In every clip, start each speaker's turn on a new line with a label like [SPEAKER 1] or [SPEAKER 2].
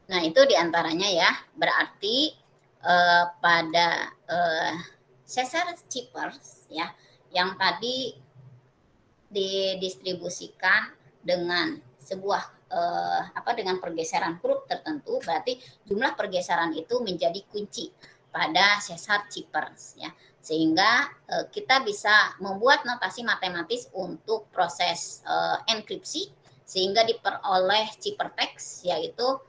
[SPEAKER 1] Nah, itu diantaranya ya, berarti pada Caesar Chippers ya, yang tadi didistribusikan dengan sebuah dengan pergeseran huruf tertentu, berarti jumlah pergeseran itu menjadi kunci pada Caesar Chippers ya, sehingga kita bisa membuat notasi matematis untuk proses enkripsi sehingga diperoleh ciphertext, yaitu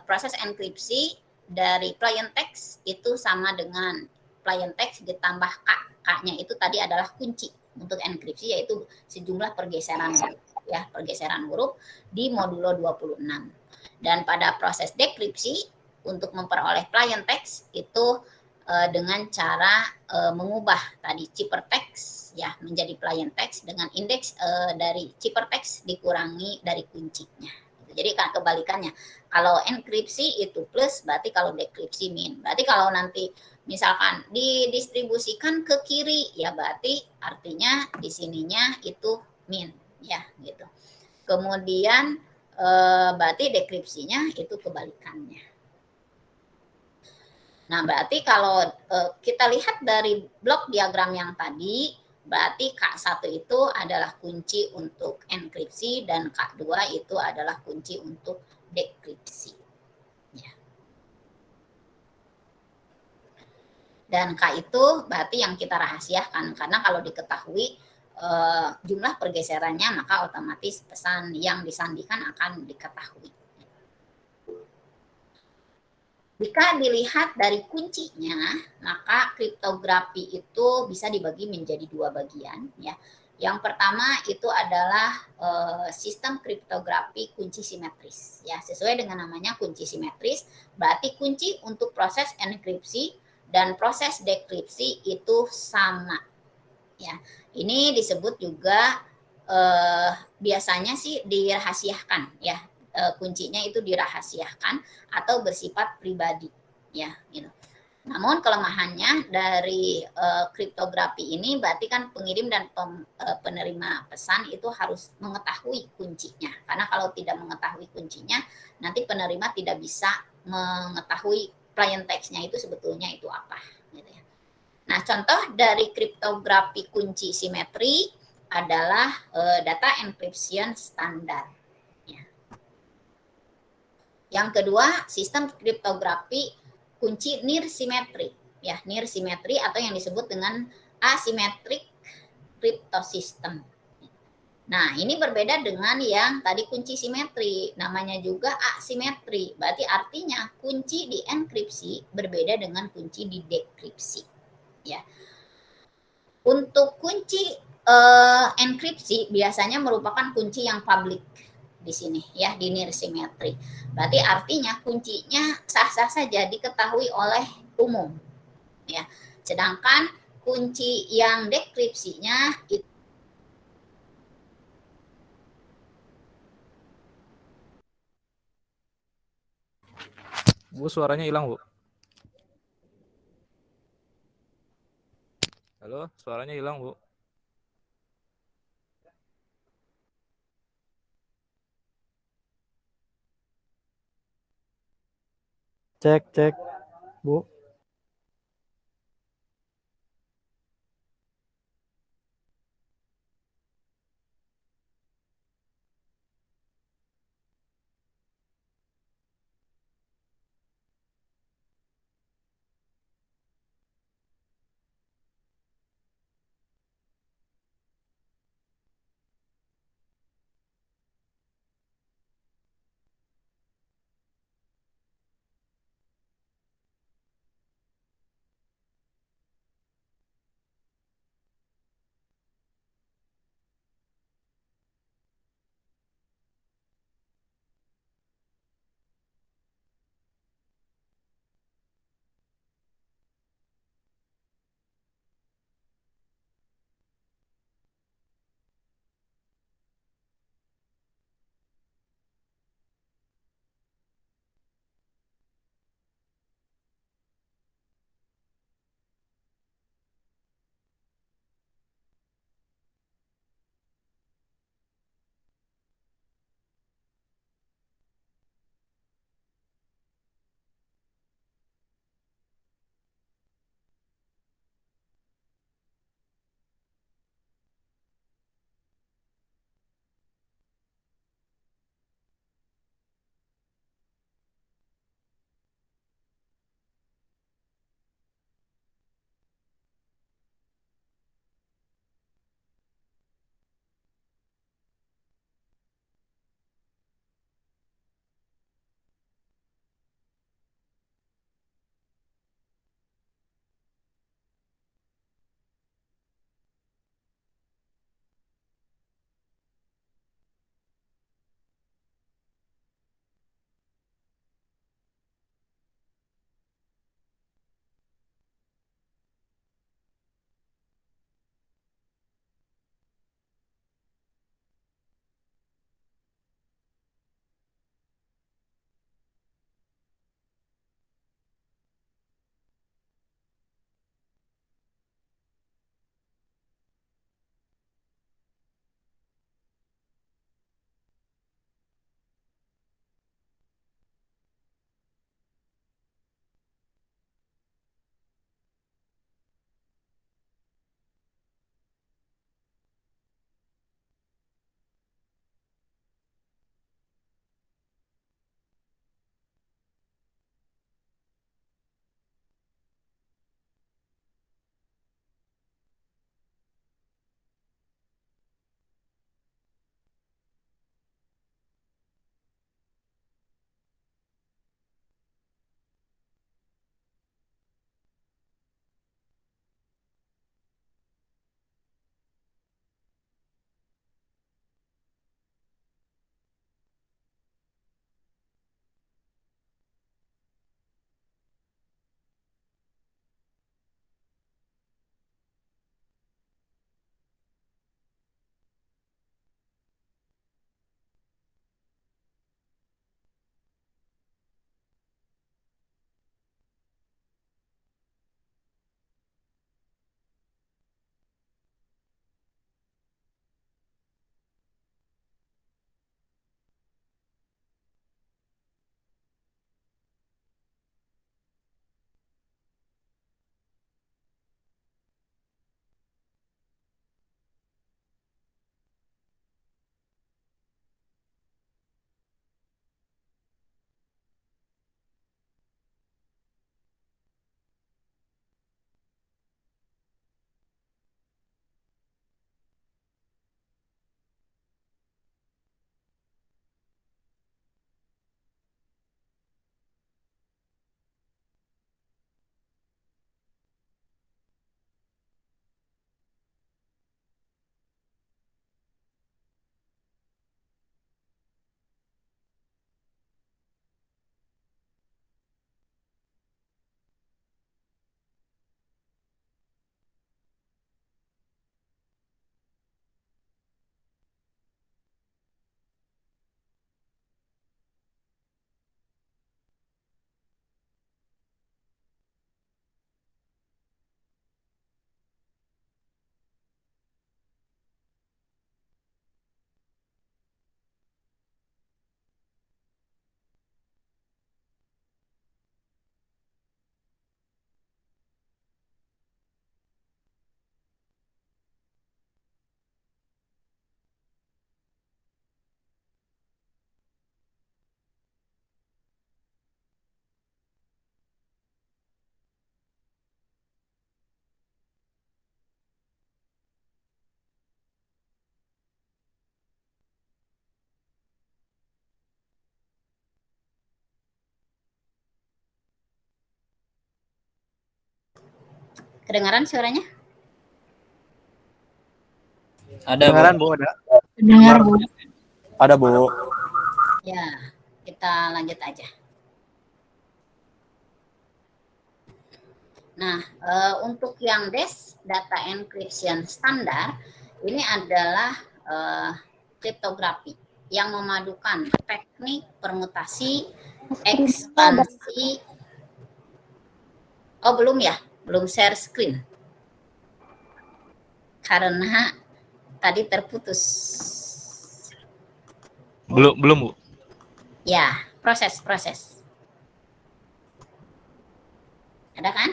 [SPEAKER 1] proses enkripsi dari plain text itu sama dengan plain text ditambah K. K-nya itu tadi adalah kunci untuk enkripsi, yaitu sejumlah pergeseran ya, pergeseran huruf di modulo 26. Dan pada proses dekripsi untuk memperoleh plain text itu dengan cara mengubah tadi ciphertext ya menjadi plain text dengan indeks dari ciphertext dikurangi dari kuncinya. Jadi kebalikannya. Kalau enkripsi itu plus, berarti kalau dekripsi min. Berarti kalau nanti misalkan didistribusikan ke kiri ya berarti artinya di sininya itu min ya gitu. Kemudian berarti dekripsinya itu kebalikannya. Nah, berarti kalau kita lihat dari blok diagram yang tadi, berarti K1 itu adalah kunci untuk enkripsi dan K2 itu adalah kunci untuk dekripsi. Ya. Dan K itu berarti yang kita rahasiakan, karena kalau diketahui jumlah pergeserannya maka otomatis pesan yang disandikan akan diketahui. Jika dilihat dari kuncinya, maka kriptografi itu bisa dibagi menjadi dua bagian ya. Yang pertama itu adalah sistem kriptografi kunci simetris ya. Sesuai dengan namanya kunci simetris, berarti kunci untuk proses enkripsi dan proses dekripsi itu sama ya. Ini disebut juga biasanya sih dirahasiakan ya, kuncinya itu dirahasiakan atau bersifat pribadi ya gitu. Namun kelemahannya dari kriptografi ini berarti kan pengirim dan penerima pesan itu harus mengetahui kuncinya. Karena kalau tidak mengetahui kuncinya, nanti penerima tidak bisa mengetahui plain text-nya itu sebetulnya itu apa. Gitu ya. Nah, contoh dari kriptografi kunci simetri adalah data encryption standar. Ya. Yang kedua, sistem kriptografi kunci near symmetry. Ya, near symmetry atau yang disebut dengan asymmetric cryptosystem. Nah, ini berbeda dengan yang tadi kunci simetri. Namanya juga asimetri. Berarti artinya kunci di enkripsi berbeda dengan kunci di dekripsi. Ya. Untuk kunci enkripsi biasanya merupakan kunci yang publik di sini ya di near symmetry. Berarti artinya kuncinya sah-sah saja diketahui oleh umum ya. Sedangkan kunci yang dekripsinya itu
[SPEAKER 2] Bu, suaranya hilang, Bu. Halo, suaranya hilang, Bu.
[SPEAKER 3] Cek, cek, Bu.
[SPEAKER 1] Kedengaran suaranya?
[SPEAKER 4] Ada, Bu.
[SPEAKER 3] Kedengaran, Bu, ada.
[SPEAKER 5] Dengar, Bu.
[SPEAKER 3] Ada, Bu.
[SPEAKER 1] Ya, kita lanjut aja. Nah, untuk yang DES, data encryption standar, ini adalah kriptografi yang memadukan teknik permutasi, ekspansi. Oh, belum ya? Belum share screen. Karena tadi terputus.
[SPEAKER 2] Belum, Bu.
[SPEAKER 1] Ya, proses. Ada kan?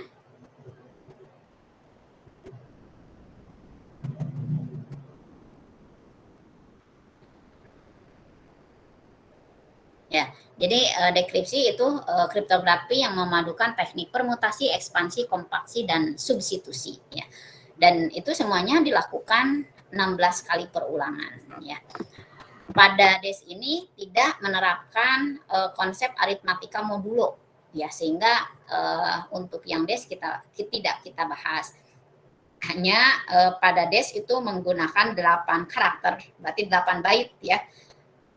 [SPEAKER 1] Ya, jadi dekripsi itu kriptografi yang memadukan teknik permutasi, ekspansi, kompaksi, dan substitusi. Ya. Dan itu semuanya dilakukan 16 kali perulangan. Ya. Pada DES ini tidak menerapkan konsep aritmatika modulo, ya, sehingga untuk yang DES tidak kita bahas. Hanya pada DES itu menggunakan 8 karakter, berarti 8 byte, ya.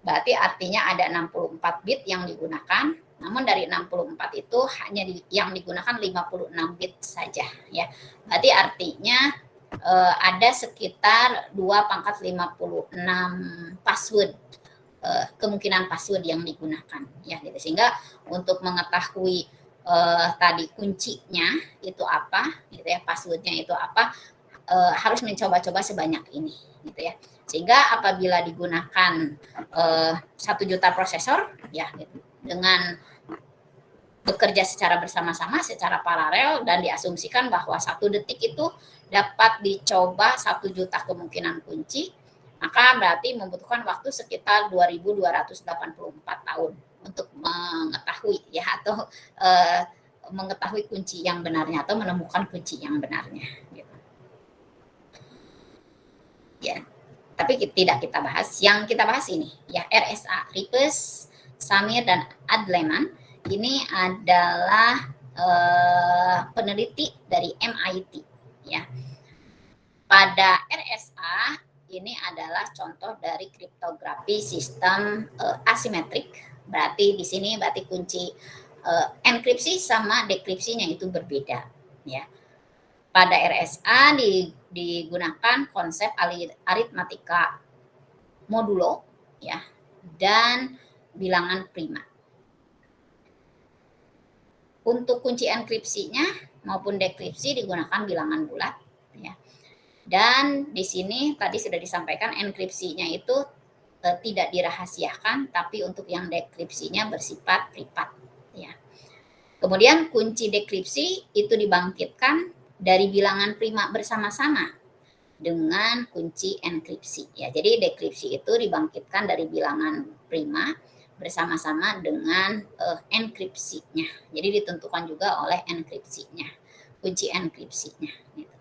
[SPEAKER 1] Berarti artinya ada 64 bit yang digunakan, namun dari 64 itu hanya yang digunakan 56 bit saja, ya. Berarti artinya ada sekitar 2/56 password, kemungkinan password yang digunakan, ya, gitu. Sehingga untuk mengetahui tadi kuncinya itu apa, gitu ya, passwordnya itu apa, harus mencoba-coba sebanyak ini, gitu ya. Sehingga apabila digunakan 1 juta prosesor, ya, gitu, dengan bekerja secara bersama-sama, secara paralel, dan diasumsikan bahwa 1 detik itu dapat dicoba 1 juta kemungkinan kunci, maka berarti membutuhkan waktu sekitar 2.284 tahun untuk mengetahui, ya, atau mengetahui kunci yang benarnya atau menemukan kunci yang benarnya, gitu. Ya. Tapi tidak kita bahas. Yang kita bahas ini, ya, RSA, Ripes, Samir, dan Adleman. Ini adalah peneliti dari MIT, ya. Pada RSA ini adalah contoh dari kriptografi sistem asimetrik. Berarti di sini berarti kunci enkripsi sama dekripsinya itu berbeda, ya. Pada RSA digunakan konsep aritmatika modulo, ya, dan bilangan prima. Untuk kunci enkripsinya maupun dekripsi digunakan bilangan bulat, ya. Dan di sini tadi sudah disampaikan enkripsinya itu tidak dirahasiakan, tapi untuk yang dekripsinya bersifat privat, ya. Kemudian kunci dekripsi itu dibangkitkan dari bilangan prima bersama-sama dengan kunci enkripsi, ya. Jadi dekripsi itu dibangkitkan dari bilangan prima bersama-sama dengan enkripsinya. Jadi ditentukan juga oleh enkripsinya, kunci enkripsinya, gitu.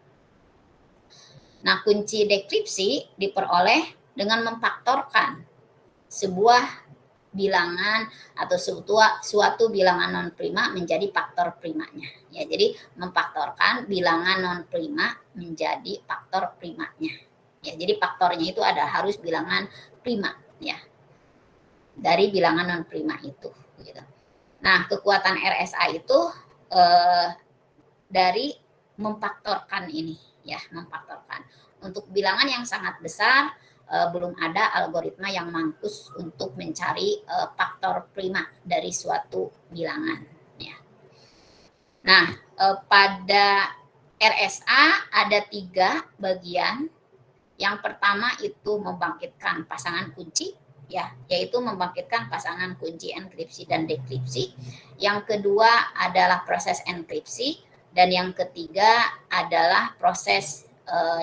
[SPEAKER 1] Nah, kunci dekripsi diperoleh dengan memfaktorkan sebuah bilangan atau suatu bilangan non prima menjadi faktor primanya, ya. Jadi memfaktorkan bilangan non prima menjadi faktor primanya, ya. Jadi faktornya itu harus bilangan prima, ya, dari bilangan non prima itu, gitu. Nah, kekuatan RSA itu dari memfaktorkan ini, ya, memfaktorkan. Untuk bilangan yang sangat besar belum ada algoritma yang mampus untuk mencari faktor prima dari suatu bilangan, ya. Nah, pada RSA ada 3 bagian. Yang pertama itu membangkitkan pasangan kunci, ya, yaitu membangkitkan pasangan kunci enkripsi dan dekripsi. Yang kedua adalah proses enkripsi, dan yang ketiga adalah proses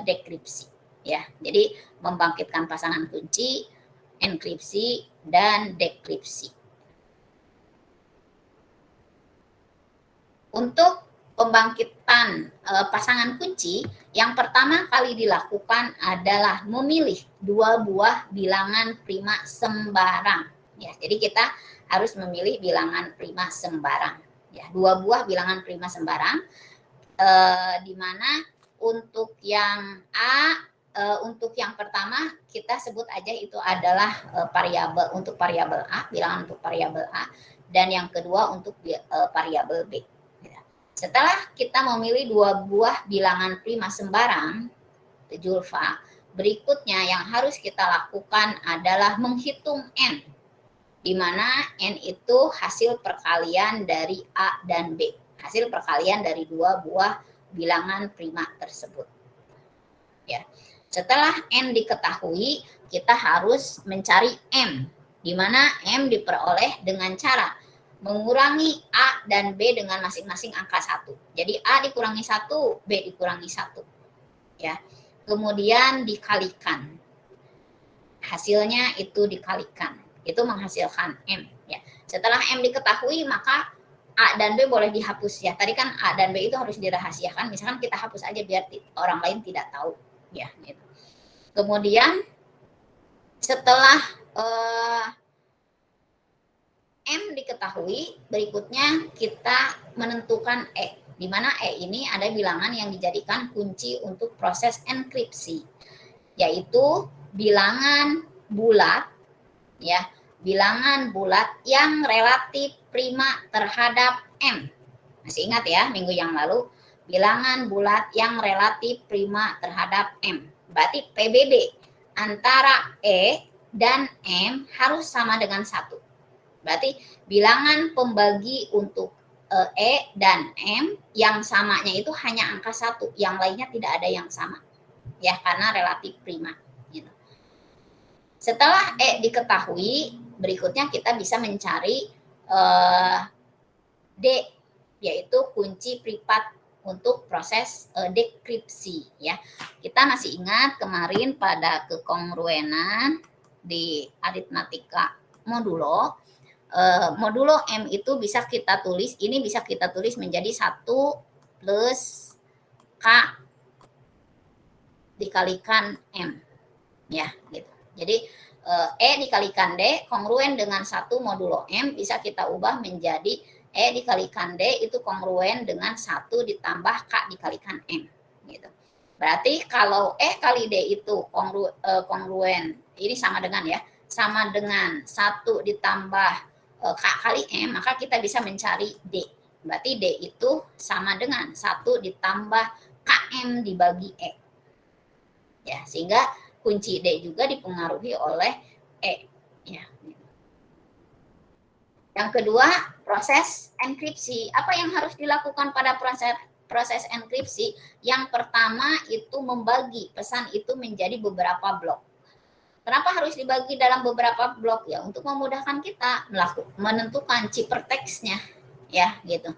[SPEAKER 1] dekripsi, ya. Jadi membangkitkan pasangan kunci, enkripsi, dan dekripsi. Untuk pembangkitan pasangan kunci, yang pertama kali dilakukan adalah memilih 2 buah bilangan prima sembarang, ya. Jadi kita harus memilih bilangan prima sembarang, ya, 2 buah bilangan prima sembarang. di mana untuk yang A, untuk yang pertama kita sebut aja itu adalah variabel untuk variabel A, bilangan untuk variabel A, dan yang kedua untuk variabel B. Setelah kita memilih dua buah bilangan prima sembarang, Julfa, berikutnya yang harus kita lakukan adalah menghitung N, di mana N itu hasil perkalian dari A dan B, hasil perkalian dari dua buah bilangan prima tersebut. Ya. Setelah N diketahui, kita harus mencari M, di mana M diperoleh dengan cara mengurangi A dan B dengan masing-masing angka 1. Jadi A dikurangi 1, B dikurangi 1. Ya. Kemudian dikalikan. Hasilnya itu dikalikan. Itu menghasilkan M. Ya. Setelah M diketahui, maka A dan B boleh dihapus. Ya. Tadi kan A dan B itu harus dirahasiakan. Misalkan kita hapus aja biar orang lain tidak tahu. Ya, gitu. Kemudian setelah M diketahui, berikutnya kita menentukan E, di mana E ini ada bilangan yang dijadikan kunci untuk proses enkripsi, yaitu bilangan bulat, ya, bilangan bulat yang relatif prima terhadap M. Masih ingat ya minggu yang lalu, bilangan bulat yang relatif prima terhadap M. Berarti PBB antara E dan M harus sama dengan 1. Berarti bilangan pembagi untuk E dan M yang samanya itu hanya angka 1, yang lainnya tidak ada yang sama. Ya, karena relatif prima. Gitu. Setelah E diketahui, berikutnya kita bisa mencari D, yaitu kunci privat untuk proses dekripsi. Ya, kita masih ingat kemarin pada kekongruenan di aritmatika modulo. Modulo M itu bisa kita tulis, ini bisa kita tulis menjadi 1 plus K dikalikan M. Ya, gitu. Jadi E dikalikan D kongruen dengan 1 modulo M bisa kita ubah menjadi E dikalikan D itu kongruen dengan 1 ditambah K dikalikan M. Gitu. Berarti kalau E kali D itu kongruen, ini sama dengan ya, sama dengan 1 ditambah K kali M, maka kita bisa mencari D. Berarti D itu sama dengan 1 ditambah KM dibagi E. Ya, sehingga kunci D juga dipengaruhi oleh E. Ya. Yang kedua, proses enkripsi. Apa yang harus dilakukan pada proses enkripsi? Yang pertama itu membagi pesan itu menjadi beberapa blok. Kenapa harus dibagi dalam beberapa blok? Ya, untuk memudahkan kita menentukan ciphertextnya, ya, gitu.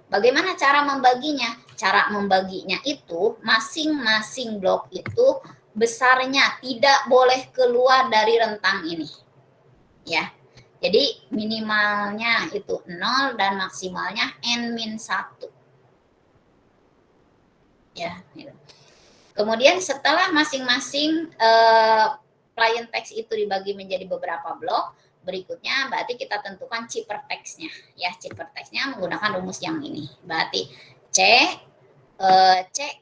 [SPEAKER 1] Bagaimana cara membaginya? Cara membaginya itu masing-masing blok itu besarnya tidak boleh keluar dari rentang ini. Ya. Jadi minimalnya itu 0 dan maksimalnya N-1. Ya, gitu. Kemudian setelah masing-masing plain text itu dibagi menjadi beberapa blok, berikutnya berarti kita tentukan ciphertextnya. Ya, ciphertextnya menggunakan rumus yang ini. Berarti C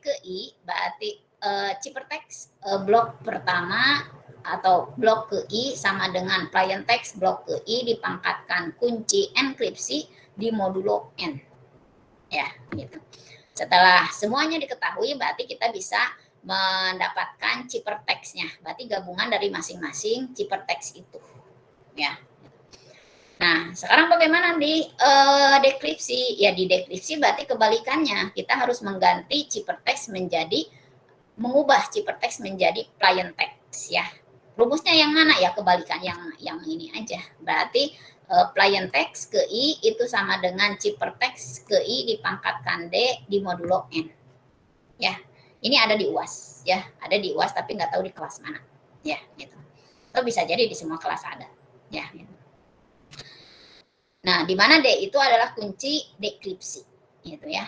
[SPEAKER 1] ke I, berarti ciphertext blok pertama atau blok ke I sama dengan plain text blok ke I dipangkatkan kunci enkripsi di modulo N. Ya, gitu. Setelah semuanya diketahui, berarti kita bisa mendapatkan ciphertextnya. Berarti gabungan dari masing-masing ciphertext itu. Ya. Nah, sekarang bagaimana di dekripsi? Ya, di dekripsi berarti kebalikannya. Kita harus mengganti ciphertext mengubah ciphertext menjadi plain text, ya. Rumusnya yang mana? Ya, kebalikan yang ini aja. Berarti plain text ke I itu sama dengan ciphertext ke I dipangkatkan D di modulo N. Ya. Ini ada di UAS, ya, ada di UAS tapi nggak tahu di kelas mana, ya, gitu. Atau bisa jadi di semua kelas ada, ya. Gitu. Nah, di mana D itu adalah kunci dekripsi, gitu ya.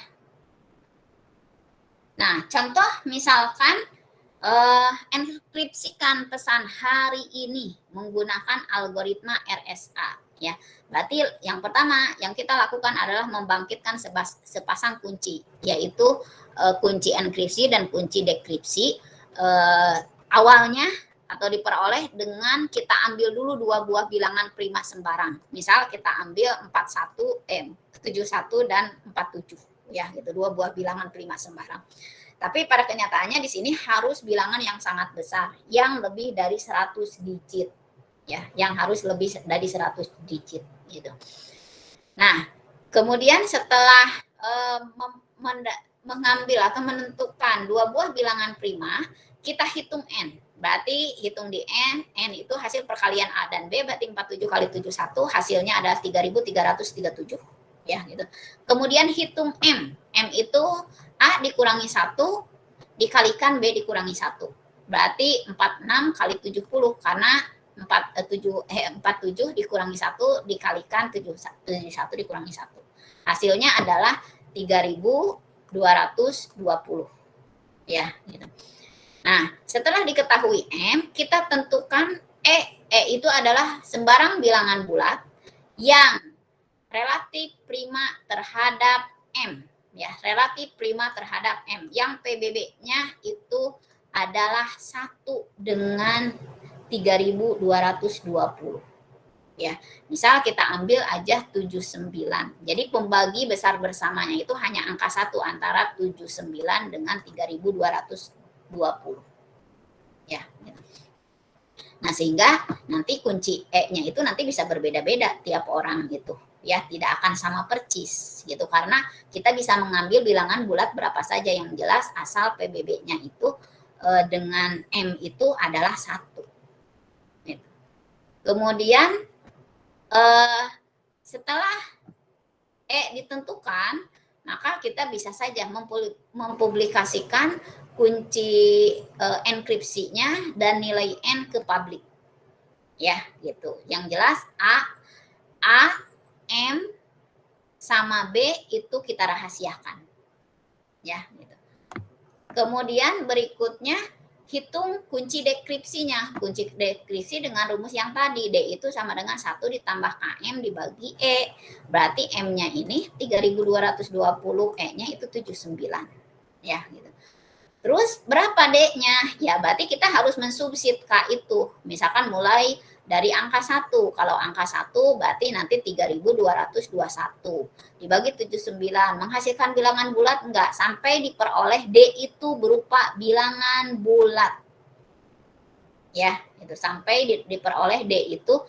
[SPEAKER 1] Nah, contoh misalkan enkripsikan pesan hari ini menggunakan algoritma RSA. Ya, berarti yang pertama yang kita lakukan adalah membangkitkan sepasang kunci, yaitu kunci enkripsi dan kunci dekripsi. Awalnya atau diperoleh dengan kita ambil dulu dua buah bilangan prima sembarang. Misal kita ambil 71 dan 47, ya, gitu, dua buah bilangan prima sembarang. Tapi pada kenyataannya di sini harus bilangan yang sangat besar, yang lebih dari 100 digit. Ya, yang harus lebih dari 100 digit gitu. Nah, kemudian setelah mengambil atau menentukan dua buah bilangan prima, kita hitung N. Berarti hitung di N itu hasil perkalian A dan B, berarti 47 kali 71 hasilnya adalah 3.337, ya gitu. Kemudian hitung M. M itu A dikurangi 1 dikalikan B dikurangi 1. Berarti 46 kali 70 karena 47 dikurangi 1 dikalikan 71 dikurangi 1. Hasilnya adalah 3.220, ya gitu. Nah, setelah diketahui M, kita tentukan E. E itu adalah sembarang bilangan bulat yang relatif prima terhadap M, ya, relatif prima terhadap M, yang PBB-nya itu adalah 1 dengan 3.220. Ya, misal kita ambil aja 79. Jadi pembagi besar bersamanya itu hanya angka 1 antara 79 dengan 3.220. Ya, gitu. Nah, sehingga nanti kunci E-nya itu nanti bisa berbeda-beda tiap orang gitu. Ya, tidak akan sama percis gitu, karena kita bisa mengambil bilangan bulat berapa saja, yang jelas asal PBB-nya itu dengan M itu adalah 1. Gitu. Kemudian setelah E ditentukan, maka kita bisa saja mempublikasikan kunci enkripsinya dan nilai N ke publik. Ya, gitu. Yang jelas A, M sama B itu kita rahasiakan. Ya, gitu. Kemudian berikutnya hitung kunci dekripsinya. Kunci dekripsi dengan rumus yang tadi, D itu sama dengan 1 ditambah KM dibagi E. Berarti M-nya ini 3.220, E-nya itu 79. Ya, gitu. Terus berapa D-nya? Ya, berarti kita harus mensubsid K itu. Misalkan mulai dari angka 1. Kalau angka 1 berarti nanti 3.221. Dibagi 79. Menghasilkan bilangan bulat enggak? Sampai diperoleh D itu berupa bilangan bulat. Ya, itu sampai diperoleh D itu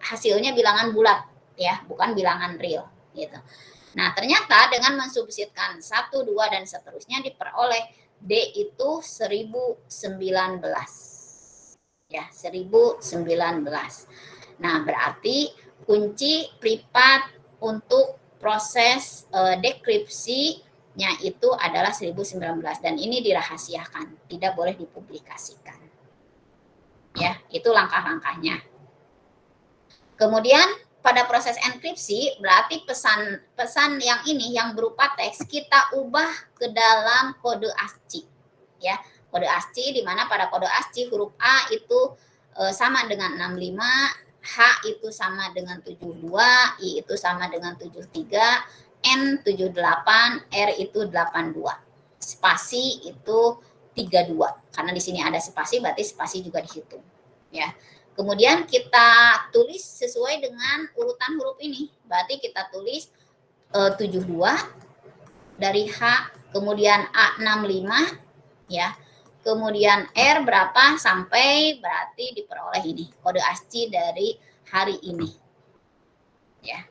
[SPEAKER 1] hasilnya bilangan bulat, ya, bukan bilangan real, gitu. Nah, ternyata dengan mensubsidkan 1, 2 dan seterusnya diperoleh D itu 1019. Ya, 1019. Nah, berarti kunci privat untuk proses dekripsinya itu adalah 1019 dan ini dirahasiakan, tidak boleh dipublikasikan. Ya, itu langkah-langkahnya. Kemudian pada proses enkripsi berarti pesan yang ini yang berupa teks kita ubah ke dalam kode ASCII, ya. Kode ASCII di mana pada kode ASCII huruf A itu sama dengan 65, H itu sama dengan 72, I itu sama dengan 73, N 78, R itu 82. Spasi itu 32. Karena di sini ada spasi berarti spasi juga dihitung, ya. Kemudian kita tulis sesuai dengan urutan huruf ini. Berarti kita tulis 72 dari H, kemudian A 65, ya. Kemudian R berapa sampai berarti diperoleh ini kode ASCII dari hari ini. Ya.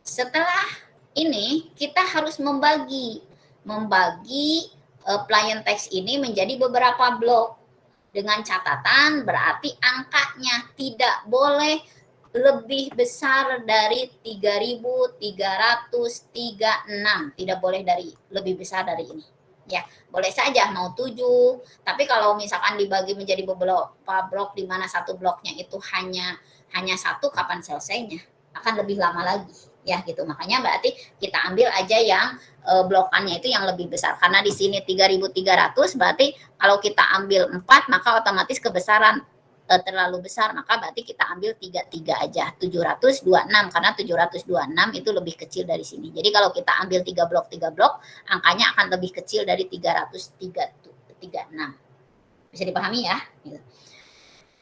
[SPEAKER 1] Setelah ini kita harus membagi plain text ini menjadi beberapa blok. Dengan catatan berarti angkanya tidak boleh lebih besar dari 3.336. Tidak boleh lebih besar dari ini. Ya, boleh saja mau 7, tapi kalau misalkan dibagi menjadi beberapa blok di mana satu bloknya itu hanya 1, kapan selesainya? Akan lebih lama lagi, ya gitu. Makanya berarti kita ambil aja yang blokannya itu yang lebih besar. Karena di sini 3.300 berarti kalau kita ambil 4 maka otomatis kebesaran terlalu besar, maka berarti kita ambil 33 aja, 726, karena 726 itu lebih kecil dari sini. Jadi kalau kita ambil 3 blok, angkanya akan lebih kecil dari 336. Bisa dipahami ya?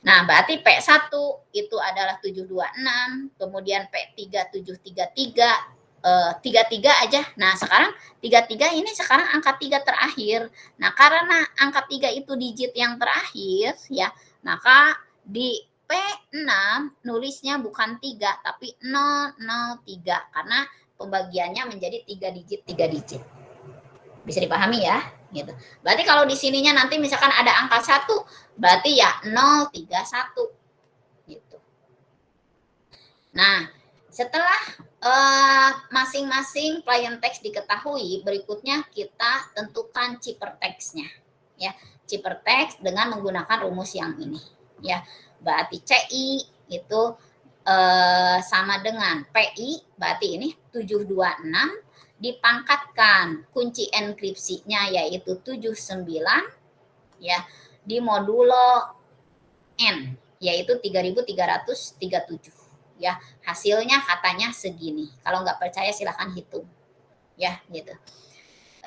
[SPEAKER 1] Nah, berarti P1 itu adalah 726, kemudian P3 733, 33 aja. Nah, sekarang 33 ini sekarang angka 3 terakhir. Nah, karena angka 3 itu digit yang terakhir ya, maka di P6 nulisnya bukan 3 tapi 003 karena pembagiannya menjadi 3 digit. Bisa dipahami ya? Gitu. Berarti kalau di sininya nanti misalkan ada angka 1, berarti ya 031 gitu. Nah, setelah masing-masing plain text diketahui, berikutnya kita tentukan ciphertext-nya ya. Ciphertext dengan menggunakan rumus yang ini ya. Berarti CI itu sama dengan PI, berarti ini 726 dipangkatkan kunci enkripsinya yaitu 79 ya di modulo N yaitu 3337 ya. Hasilnya katanya segini. Kalau nggak percaya silahkan hitung ya gitu.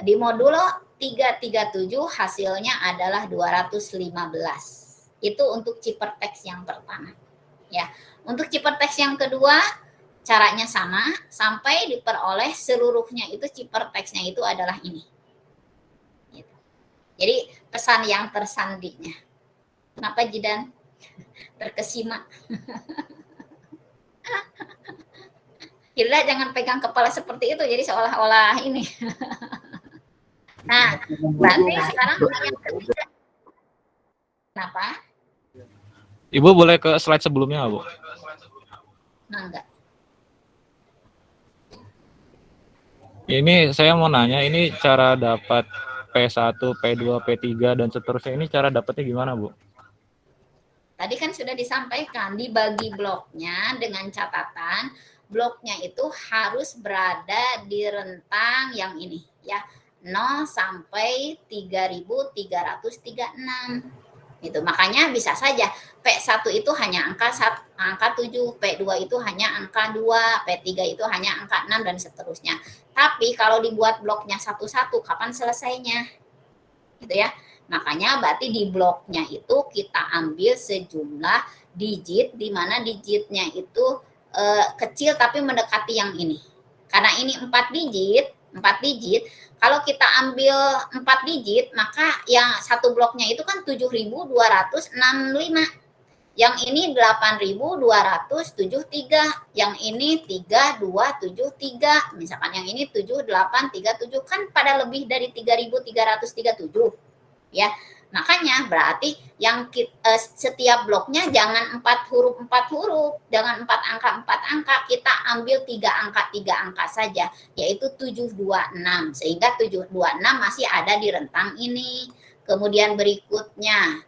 [SPEAKER 1] Di modulo 337 hasilnya adalah 215. Itu untuk ciphertext yang pertama ya. Untuk ciphertext yang kedua caranya sama, sampai diperoleh seluruhnya itu ciphertext-nya itu adalah ini. Gitu. Jadi pesan yang tersandinya. Kenapa Jidan? Terkesima. Hilda jangan pegang kepala seperti itu, jadi seolah-olah ini. Nah, berarti sekarang yang ketiga. Kenapa?
[SPEAKER 2] Ibu boleh ke slide sebelumnya, Bu?
[SPEAKER 1] Nah, enggak.
[SPEAKER 2] Ini saya mau nanya, ini cara dapat P1, P2, P3, dan seterusnya, ini cara dapatnya gimana, Bu?
[SPEAKER 1] Tadi kan sudah disampaikan, dibagi bloknya dengan catatan, bloknya itu harus berada di rentang yang ini, ya 0 sampai 3336. Gitu. Makanya bisa saja P1 itu hanya angka 7, P2 itu hanya angka 2, P3 itu hanya angka 6 dan seterusnya. Tapi kalau dibuat bloknya satu-satu, kapan selesainya? Gitu ya. Makanya berarti di bloknya itu kita ambil sejumlah digit, di mana digitnya itu kecil tapi mendekati yang ini. Karena ini 4 digit, kalau kita ambil 4 digit, maka yang satu bloknya itu kan 7.265. Yang ini 8.273, yang ini 3.273, misalkan yang ini 7.837, kan pada lebih dari 3.337 ya. Makanya berarti yang setiap bloknya jangan 4 huruf, jangan 4 angka, kita ambil 3 angka saja, yaitu 726, sehingga 726 masih ada di rentang ini. Kemudian berikutnya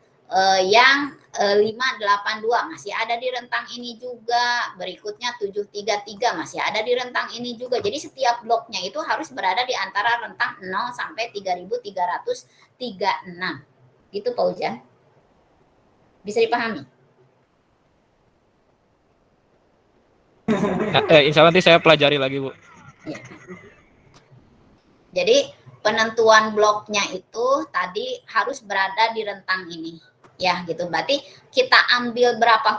[SPEAKER 1] yang 582 masih ada di rentang ini juga, berikutnya 733 masih ada di rentang ini juga. Jadi setiap bloknya itu harus berada di antara rentang 0 sampai 3336. Gitu Pak Ujan. Bisa dipahami?
[SPEAKER 2] Insya Allah nanti saya pelajari lagi, Bu.
[SPEAKER 1] Ya. Jadi penentuan bloknya itu tadi harus berada di rentang ini. Ya gitu, berarti kita ambil berapa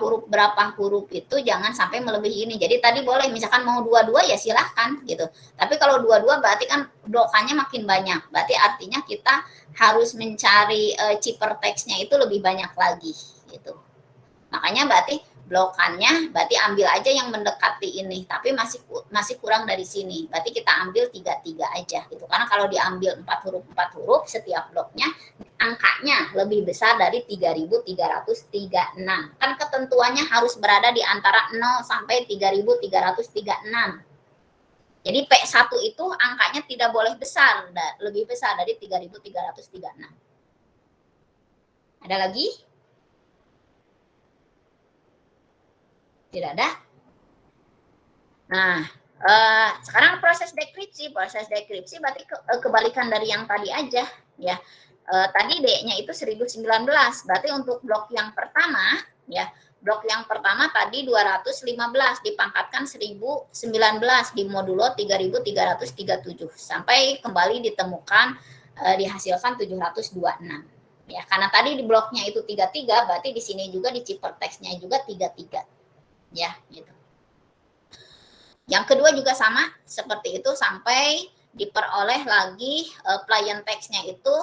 [SPEAKER 1] huruf itu jangan sampai melebihi ini. Jadi tadi boleh misalkan mau 22 ya silahkan gitu, tapi kalau 22 berarti kan blokannya makin banyak, berarti artinya kita harus mencari ciphertext-nya itu lebih banyak lagi gitu. Makanya berarti blokannya berarti ambil aja yang mendekati ini, tapi masih kurang dari sini, berarti kita ambil 33 aja gitu. Karena kalau diambil 4 huruf setiap bloknya angkanya lebih besar dari 3336. Kan ketentuannya harus berada di antara 0 sampai 3336. Jadi P1 itu angkanya tidak boleh besar, lebih besar dari 3336. Ada lagi? Tidak ada. Nah, sekarang proses dekripsi berarti kebalikan dari yang tadi aja ya. Tadi D-nya itu 1019, berarti untuk blok yang pertama ya. Blok yang pertama tadi 215 dipangkatkan 1019 di modulo 3337 sampai kembali ditemukan dihasilkan 726. Ya, karena tadi di bloknya itu 33, berarti di sini juga di Cipertex-nya juga 33. Ya, gitu. Yang kedua juga sama seperti itu sampai diperoleh lagi plain text-nya itu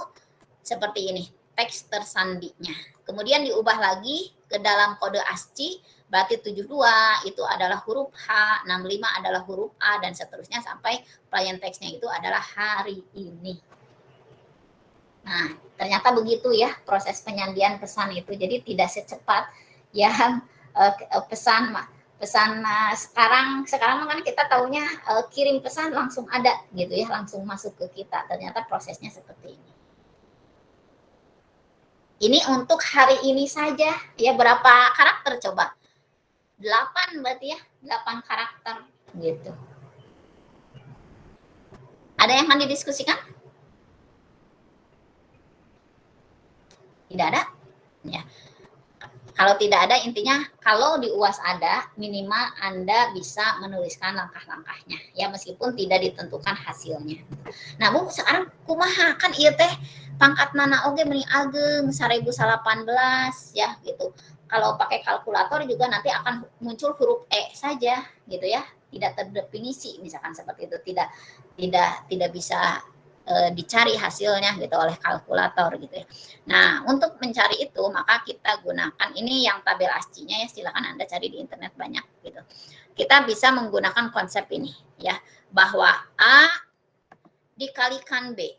[SPEAKER 1] seperti ini, teks tersandinya. Kemudian diubah lagi ke dalam kode ASCII, berarti 72 itu adalah huruf H, 65 adalah huruf A, dan seterusnya sampai plain text-nya itu adalah hari ini. Nah, ternyata begitu ya proses penyandian pesan itu. Jadi tidak secepat yang pesan sekarang kan kita taunya kirim pesan langsung ada gitu ya, langsung masuk ke kita. Ternyata prosesnya seperti ini. Ini untuk hari ini saja ya, berapa karakter coba? 8 berarti ya, 8 karakter gitu. Ada yang akan didiskusikan? Tidak ada? Ya. Kalau tidak ada, intinya kalau di UAS ada, minimal Anda bisa menuliskan langkah-langkahnya ya, meskipun tidak ditentukan hasilnya. Nah, Bu, sekarang kumaha kan ieu teh pangkat nana oge meni ageng 1018 ya gitu. Kalau pakai kalkulator juga nanti akan muncul huruf E saja gitu ya, tidak terdefinisi misalkan seperti itu, tidak bisa dicari hasilnya gitu oleh kalkulator gitu ya. Nah, untuk mencari itu maka kita gunakan ini yang tabel ASCII-nya ya, silakan Anda cari di internet banyak gitu. Kita bisa menggunakan konsep ini ya, bahwa A dikalikan B.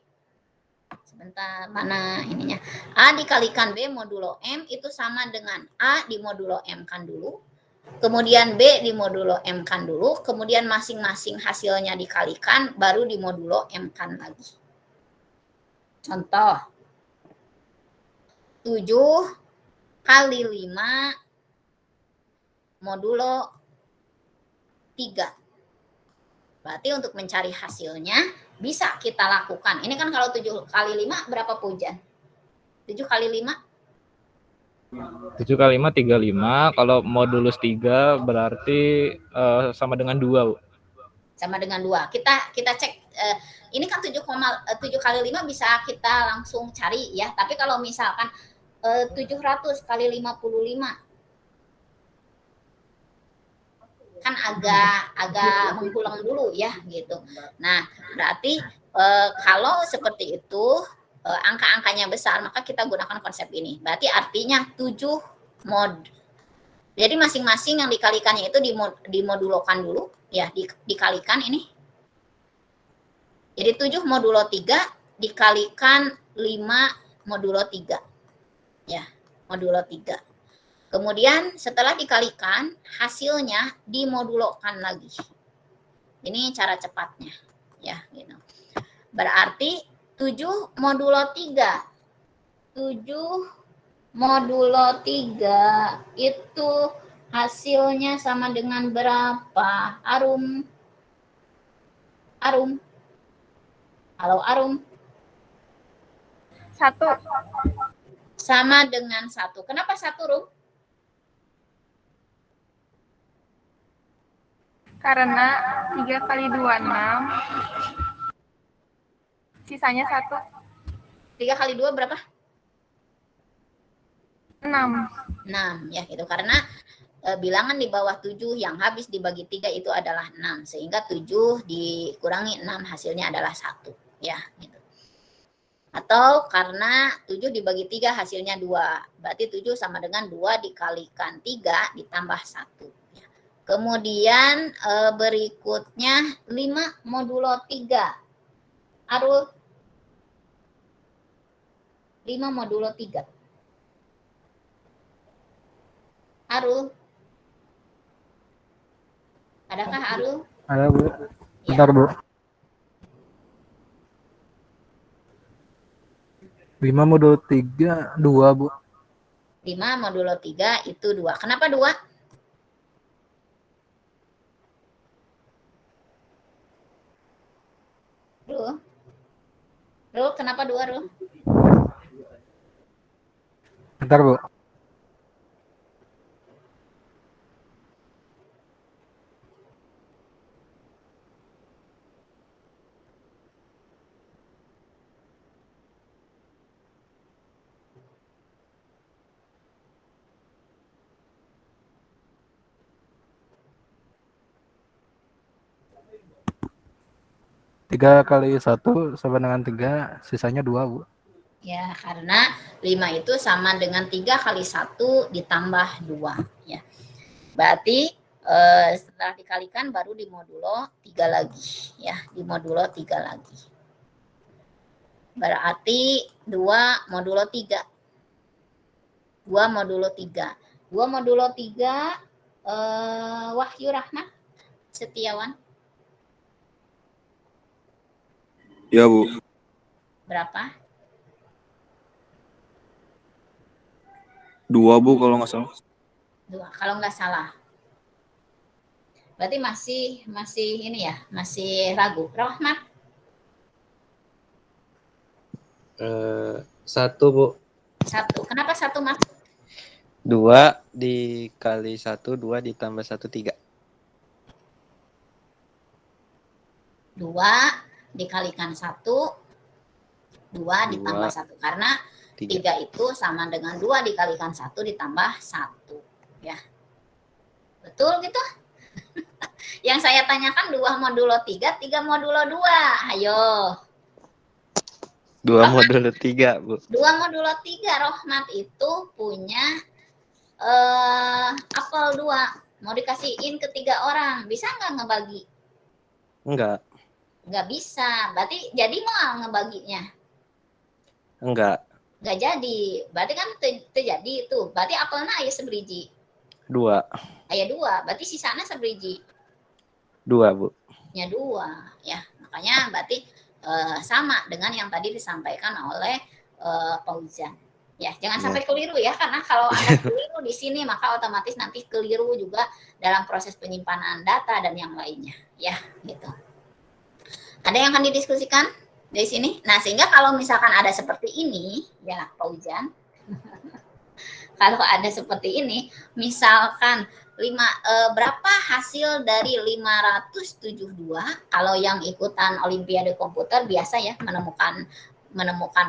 [SPEAKER 1] Sebentar, mana ininya? A dikalikan B modulo M itu sama dengan A di modulo M kan dulu. Kemudian B di modulo M kan dulu, kemudian masing-masing hasilnya dikalikan, baru di modulo M kan lagi. Contoh, 7 kali 5 modulo 3. Berarti untuk mencari hasilnya bisa kita lakukan. Ini kan kalau 7 kali 5 berapa Pujan? 7 kali 5?
[SPEAKER 2] 7 kali 5, 35. Kalau modulus 3 berarti sama dengan 2, Bu.
[SPEAKER 1] Sama dengan 2. Kita cek, ini kan 7 kali 5 bisa kita langsung cari ya. Tapi kalau misalkan 700 kali 55 kan agak mengulang dulu ya gitu. Nah, berarti kalau seperti itu angka-angkanya besar, maka kita gunakan konsep ini. Berarti artinya 7 mod. Jadi masing-masing yang dikalikannya itu dimodulokan dulu ya, dikalikan ini. Jadi 7 modulo 3 dikalikan 5 modulo 3. Ya, modulo 3. Kemudian setelah dikalikan, hasilnya dimodulokan lagi. Ini cara cepatnya. Ya, gitu. Berarti 7 modulo 3. 7 modulo 3 itu hasilnya sama dengan berapa? Arum. Halo Arum.
[SPEAKER 5] 1.
[SPEAKER 1] Sama dengan 1. Kenapa 1, Rum?
[SPEAKER 5] Karena 3 kali 2, 6. Sisanya 1.
[SPEAKER 1] 3 kali 2 berapa?
[SPEAKER 5] 6.
[SPEAKER 1] 6 ya gitu. Karena bilangan di bawah 7 yang habis dibagi 3 itu adalah 6. Sehingga 7 dikurangi 6 hasilnya adalah 1 ya gitu. Atau karena 7 dibagi 3 hasilnya 2. Berarti 7 sama dengan 2 dikalikan 3 ditambah 1. Ya. Kemudian berikutnya 5 modulo 3. Arul. 5 modulo 3. Arul. Adakah Arul?
[SPEAKER 3] Ada, Bu.
[SPEAKER 1] Ya.
[SPEAKER 3] Bentar, Bu. 5 modul 3, 2, Bu.
[SPEAKER 1] 5 modulo 3 itu 2. Kenapa 2? Rul, kenapa 2, Rul?
[SPEAKER 3] Bentar, Bu. 3 kali 1 sama dengan 3, sisanya 2, Bu.
[SPEAKER 1] Ya, karena 5 itu sama dengan 3 kali 1 ditambah 2. Ya. Berarti setelah dikalikan baru di modulo 3 lagi. Ya, di modulo 3 lagi. Berarti 2 modulo 3. 2 modulo 3. 2 modulo 3 Wahyu Rahmat Setiawan.
[SPEAKER 4] Ya, Bu.
[SPEAKER 1] Berapa?
[SPEAKER 4] 2, Bu, kalau nggak salah.
[SPEAKER 1] 2, kalau nggak salah. Berarti masih ini ya, masih ragu. Rahmat?
[SPEAKER 6] 1, Bu.
[SPEAKER 1] 1. Kenapa 1, Mas?
[SPEAKER 6] 2 dikali 1, 2 ditambah 1, 3.
[SPEAKER 1] 2 dikalikan 1, 2 ditambah 1. Karena 3 itu sama dengan 2 dikalikan 1 ditambah 1. Ya. Betul gitu? Yang saya tanyakan 2 modulo 3, 3 modulo 2. Ayo.
[SPEAKER 6] 2 modulo 3, Bu.
[SPEAKER 1] 2 modulo 3, Rohmat itu punya apel 2. Mau dikasihin ke 3 orang. Bisa nggak ngebagi?
[SPEAKER 6] Enggak.
[SPEAKER 1] Nggak bisa. Berarti jadi mau ngebaginya?
[SPEAKER 6] Enggak.
[SPEAKER 1] Nggak jadi. Berarti kan terjadi itu. Berarti apelnya ayah seberiji.
[SPEAKER 6] 2.
[SPEAKER 1] Ayah 2. Berarti sisanya seberiji.
[SPEAKER 6] 2, Bu.
[SPEAKER 1] Ya 2. Ya, makanya berarti sama dengan yang tadi disampaikan oleh Fauzan. Ya, jangan sampai keliru ya, karena kalau Anda keliru di sini maka otomatis nanti keliru juga dalam proses penyimpanan data dan yang lainnya. Ya, gitu. Ada yang akan didiskusikan dari sini? Nah, sehingga kalau misalkan ada seperti ini, ya Fauzan, kalau ada seperti ini, misalkan berapa hasil dari 572, kalau yang ikutan Olimpiade Komputer biasa ya menemukan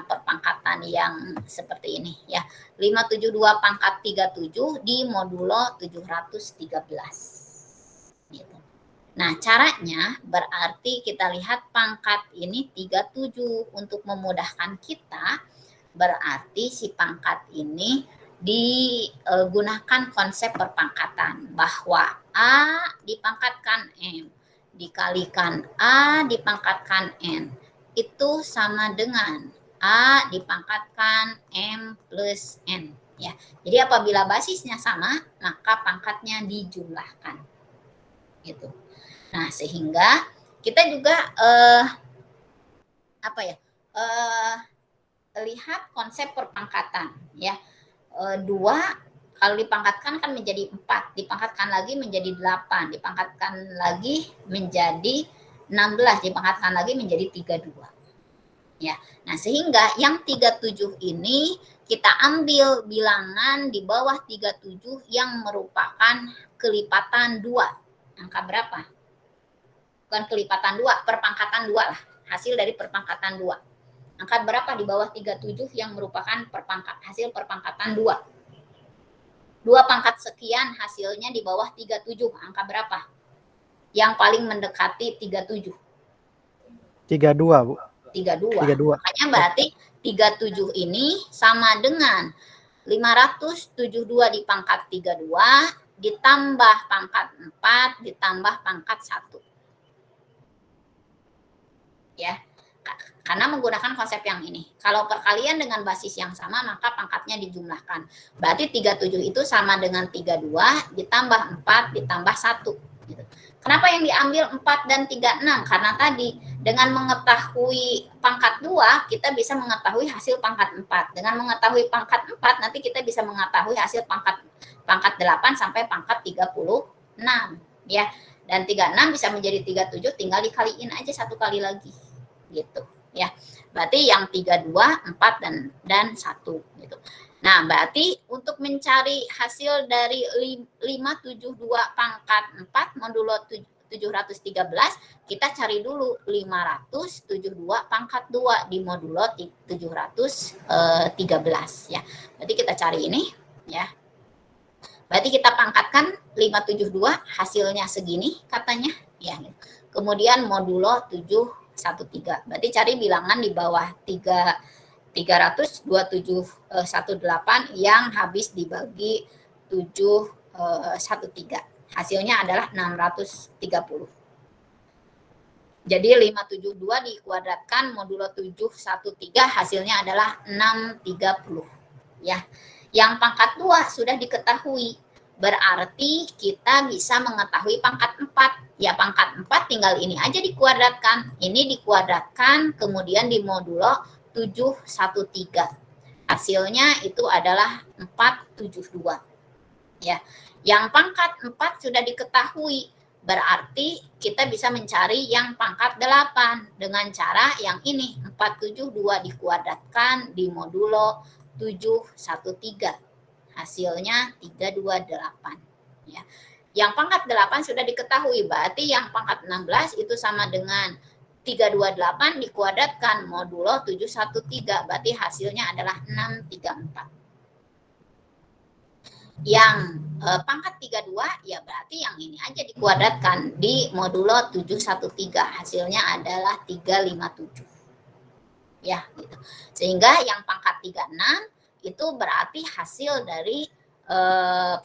[SPEAKER 1] perpangkatan yang seperti ini ya. 572 pangkat 37 di modulo 713. Gitu. Nah, caranya berarti kita lihat pangkat ini 37. Untuk memudahkan kita, berarti si pangkat ini digunakan konsep perpangkatan bahwa A dipangkatkan M dikalikan A dipangkatkan N itu sama dengan A dipangkatkan M plus N ya. Jadi apabila basisnya sama, maka pangkatnya dijumlahkan. Gitu. Nah, sehingga kita juga lihat konsep perpangkatan ya. 2 kalau dipangkatkan kan menjadi 4, dipangkatkan lagi menjadi 8, dipangkatkan lagi menjadi 16, dipangkatkan lagi menjadi 32. Ya. Nah, sehingga yang 37 ini kita ambil bilangan di bawah 37 yang merupakan kelipatan 2. Angka berapa? Bukan kelipatan 2, perpangkatan 2 lah. Hasil dari perpangkatan 2. Angka berapa di bawah 37 yang merupakan hasil perpangkatan 2? 2 pangkat sekian hasilnya di bawah 37. Angka berapa? Yang paling mendekati 37.
[SPEAKER 3] 32, Bu.
[SPEAKER 1] 32. Makanya berarti 37 ini sama dengan 572 di pangkat 32 ditambah pangkat 4 ditambah pangkat 1. Ya. Karena menggunakan konsep yang ini. Kalau perkalian dengan basis yang sama, maka pangkatnya dijumlahkan. Berarti 37 itu sama dengan 32 ditambah 4 ditambah 1. Gitu. Kenapa yang diambil 4 dan 36? Karena tadi dengan mengetahui pangkat 2, kita bisa mengetahui hasil pangkat 4. Dengan mengetahui pangkat 4, nanti kita bisa mengetahui hasil pangkat 8 sampai pangkat 36. Ya. Dan 36 bisa menjadi 37, tinggal dikaliin aja 1 kali lagi. Gitu. Ya, berarti yang 32, 4 dan 1 gitu. Nah, berarti untuk mencari hasil dari 572 pangkat 4 modulo 713, kita cari dulu 572 pangkat 2 di modulo 713 ya. Berarti kita cari ini ya. Berarti kita pangkatkan 572 hasilnya segini katanya ya. Kemudian modulo 713 713. Berarti cari bilangan di bawah 300 2718 yang habis dibagi 713. Hasilnya adalah 630. Jadi 572 dikuadratkan modulo 713 hasilnya adalah 630 ya. Yang pangkat 2 sudah diketahui. Berarti kita bisa mengetahui pangkat 4. Ya pangkat 4 tinggal ini aja dikuadratkan. Ini dikuadratkan kemudian dimodulo 713. Hasilnya itu adalah 472. Ya. Yang pangkat 4 sudah diketahui. Berarti kita bisa mencari yang pangkat 8 dengan cara yang ini. 472 dikuadratkan dimodulo 713. Hasilnya 328 ya. Yang pangkat 8 sudah diketahui, berarti yang pangkat 16 itu sama dengan 328 dikuadratkan modulo 713, berarti hasilnya adalah 634. Yang pangkat 32 ya berarti yang ini aja dikuadratkan di modulo 713, hasilnya adalah 357 ya gitu. Sehingga yang pangkat 36 itu berarti hasil dari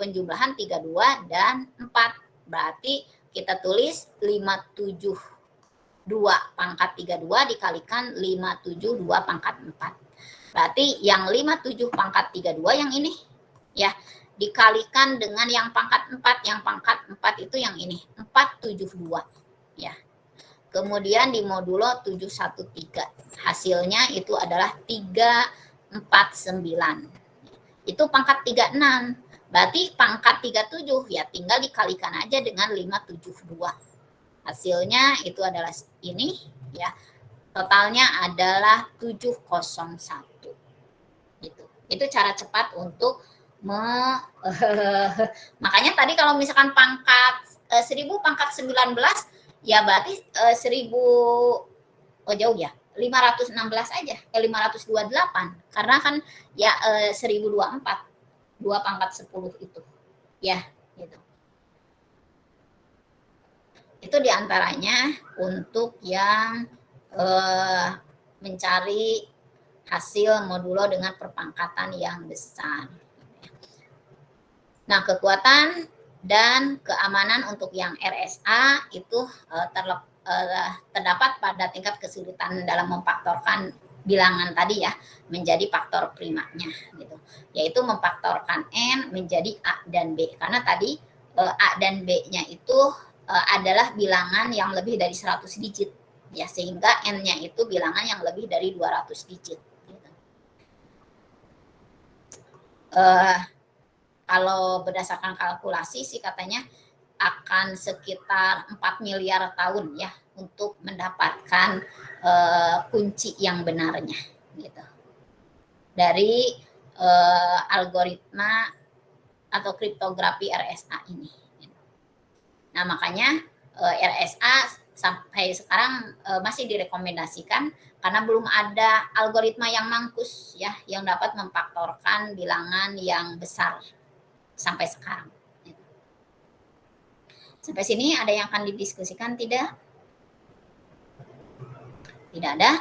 [SPEAKER 1] penjumlahan 32 dan 4. Berarti kita tulis 572 pangkat 32 dikalikan 572 pangkat 4. Berarti yang 57 pangkat 32 yang ini ya dikalikan dengan yang pangkat 4. Yang pangkat 4 itu yang ini 472 ya. Kemudian di modulo 713 hasilnya itu adalah 349. Itu pangkat 36. Berarti pangkat 37 ya tinggal dikalikan aja dengan 572. Hasilnya itu adalah ini ya. Totalnya adalah 701. Gitu. Itu cara cepat untuk makanya tadi kalau misalkan pangkat 1000 pangkat 19 ya berarti 1000 jauh ya. 516 aja, 528 karena kan ya 1024 2 pangkat 10 itu ya gitu. Itu diantaranya untuk yang mencari hasil modulo dengan perpangkatan yang besar. Nah kekuatan dan keamanan untuk yang RSA itu terdapat pada tingkat kesulitan dalam memfaktorkan bilangan tadi ya menjadi faktor primanya gitu, yaitu memfaktorkan N menjadi A dan B karena tadi A dan B-nya itu adalah bilangan yang lebih dari 100 digit ya sehingga N-nya itu bilangan yang lebih dari 200 digit gitu. Kalau berdasarkan kalkulasi sih katanya akan sekitar 4 miliar tahun ya untuk mendapatkan kunci yang benarnya gitu. Dari algoritma atau kriptografi RSA ini. Nah, makanya RSA sampai sekarang masih direkomendasikan karena belum ada algoritma yang mangkus ya yang dapat memfaktorkan bilangan yang besar sampai sekarang. Sampai sini ada yang akan didiskusikan tidak? Tidak ada.